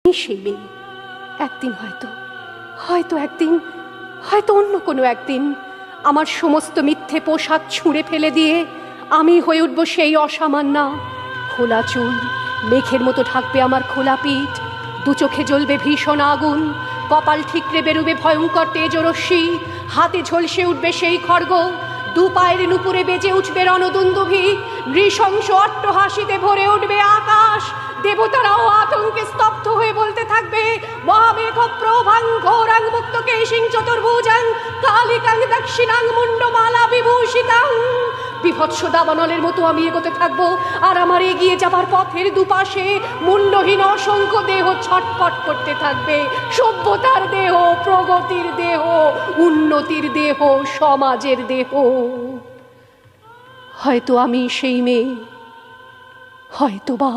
সেই মেয়ে একদিন হয়তো একদিন অন্য কোনো একদিন আমার সমস্ত মিথ্যে পোশাক ছুঁড়ে ফেলে দিয়ে আমি হয়ে উঠব সেই অসামান্যা। খোলা চুল মেঘের মতো ঢাকবে আমার খোলা পিঠ, দু চোখে জ্বলবে ভীষণ আগুন, কপাল ঠিকরে বেরুবে ভয়ঙ্কর তেজরশ্মি, হাতে ঝলসে উঠবে সেই খড়গ, দু পায়ের নুপুরে বেজে উঠবে রণদুন্দুভি, নৃশংস অট্টহাসিতে ভরে উঠবে আকাশ। দেবতারাও আতঙ্কে স্তব্ধ হয়ে বলতে থাকবে, মহামেঘ প্রভাং ঘোরাং মুক্ত কেশিং চতুর্ভুজাং কালিকাং দক্ষিণাং মুন্ডমালা বিভূষিতাং। বিভৎস দাবানলের মতো আমি এগোতে থাকবো, আর আমার এগিয়ে যাবার পথের দুপাশে মুন্ডহীন অসংখ্য দেহ ছটপট করতে থাকবে। সভ্যতার দেহ, প্রগতির দেহ, উন্নতির দেহ, সমাজের দেহ। হয়তো আমি সেই মেয়ে, হয়তোবা